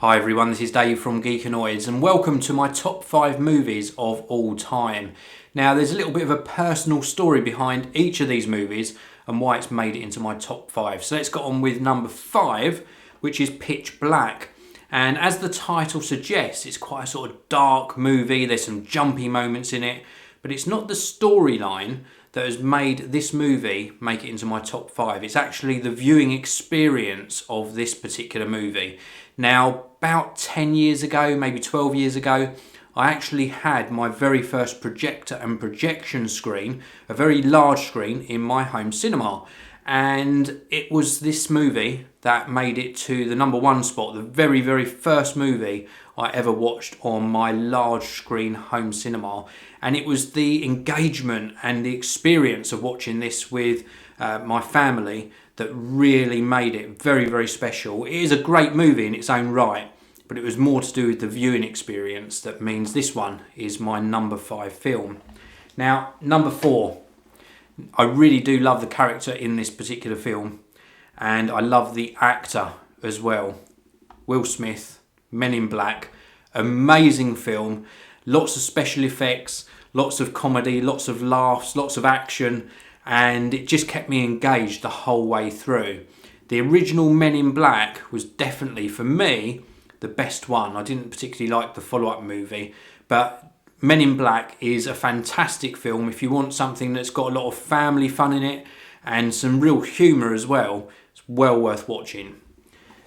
Hi everyone, this is Dave from Geekanoids and welcome to my top 5 movies of all time. Now there's a little bit of a personal story behind each of these movies and why it's made it into my top 5. So let's get on with number 5, which is Pitch Black. And as the title suggests, it's quite a sort of dark movie, there's some jumpy moments in it, but it's not the storyline that has made this movie make it into my top 5. It's actually the viewing experience of this particular movie. Now, about 10 years ago, maybe 12 years ago, I actually had my very first projector and projection screen, a very large screen in my home cinema. And it was this movie that made it to the number 1 spot, the very, very first movie I ever watched on my large screen home cinema. And it was the engagement and the experience of watching this with my family that really made it very, very special. It is a great movie in its own right, but it was more to do with the viewing experience that means this one is my number 5 film. Now, number 4. I really do love the character in this particular film, and I love the actor as well. Will Smith, Men in Black, amazing film, lots of special effects, lots of comedy, lots of laughs, lots of action, and it just kept me engaged the whole way through. The original Men in Black was definitely, for me, the best one. I didn't particularly like the follow-up movie, but Men in Black is a fantastic film. If you want something that's got a lot of family fun in it and some real humour as well, it's well worth watching.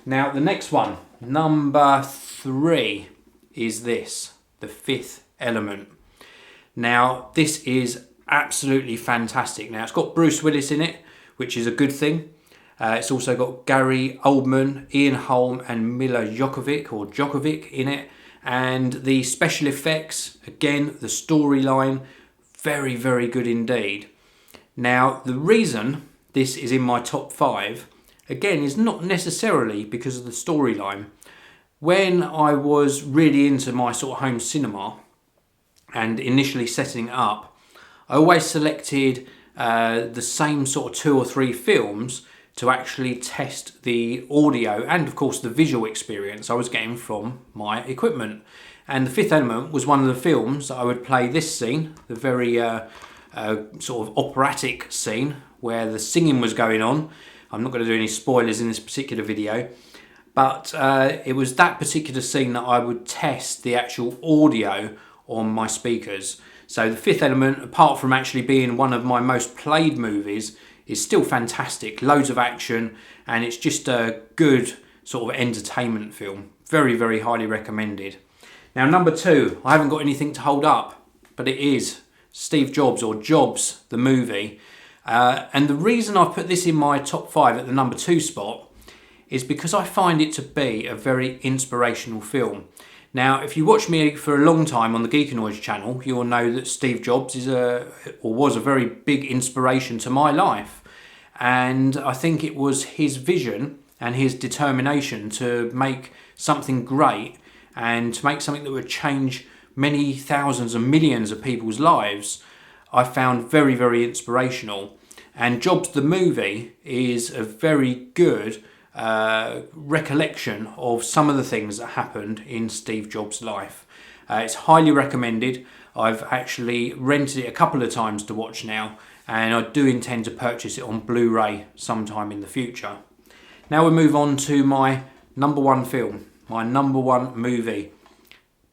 Now, the next one, number 3, is this, The Fifth Element. Now, this is absolutely fantastic. Now, it's got Bruce Willis in it, which is a good thing. It's also got Gary Oldman, Ian Holm and Mila Djokovic in it. And the special effects, again, the storyline, very, very good indeed. Now, the reason this is in my top 5, again, is not necessarily because of the storyline. When I was really into my sort of home cinema and initially setting it up, I always selected the same sort of 2 or 3 films to actually test the audio and of course the visual experience I was getting from my equipment. And The Fifth Element was one of the films that I would play this scene, the very sort of operatic scene where the singing was going on. I'm not going to do any spoilers in this particular video, but it was that particular scene that I would test the actual audio on my speakers. So The Fifth Element, apart from actually being one of my most played movies, is still fantastic. Loads of action, and it's just a good sort of entertainment film. Very, very highly recommended. Now, number 2, I haven't got anything to hold up, but it is Steve Jobs, or Jobs, the movie. And the reason I've put this in my top 5 at the number 2 spot is because I find it to be a very inspirational film. Now, if you watch me for a long time on the Geekanoids channel, you'll know that Steve Jobs was a very big inspiration to my life. And I think it was his vision and his determination to make something great and to make something that would change many thousands and millions of people's lives, I found very, very inspirational. And Jobs the movie is a very good recollection of some of the things that happened in Steve Jobs' life. It's highly recommended. I've actually rented it a couple of times to watch now, and I do intend to purchase it on Blu-ray sometime in the future. Now we move on to my number 1 film, my number 1 movie.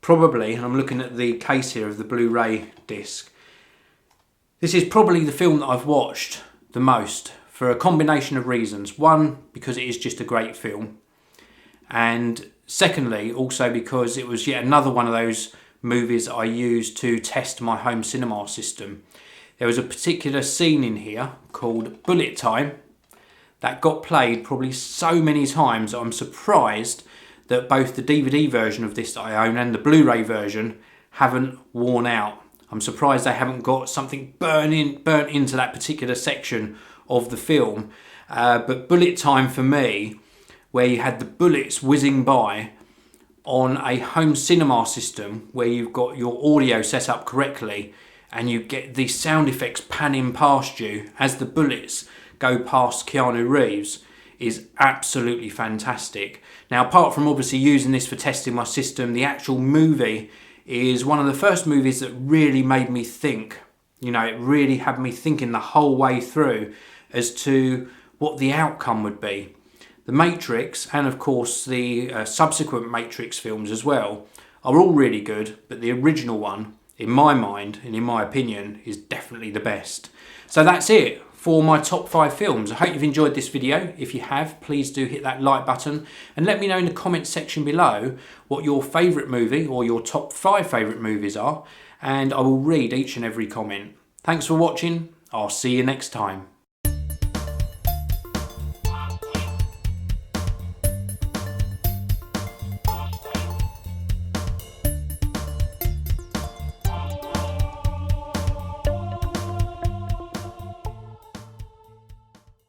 Probably, and I'm looking at the case here of the Blu-ray disc, this is probably the film that I've watched the most, for a combination of reasons. One, because it is just a great film. And secondly, also because it was yet another one of those movies I used to test my home cinema system. There was a particular scene in here called Bullet Time that got played probably so many times that I'm surprised that both the DVD version of this that I own and the Blu-ray version haven't worn out. I'm surprised they haven't got something burnt into that particular section of the film. But Bullet Time for me, where you had the bullets whizzing by on a home cinema system where you've got your audio set up correctly and you get the sound effects panning past you as the bullets go past Keanu Reeves, is absolutely fantastic. Now, apart from obviously using this for testing my system, the actual movie is one of the first movies that really made me think. You know, it really had me thinking the whole way through as to what the outcome would be. The Matrix, and of course the subsequent Matrix films as well, are all really good, but the original one, in my mind and in my opinion, is definitely the best. So that's it for my top 5 films. I hope you've enjoyed this video. If you have, please do hit that like button and let me know in the comments section below what your favourite movie or your top 5 favourite movies are, and I will read each and every comment. Thanks for watching. I'll see you next time.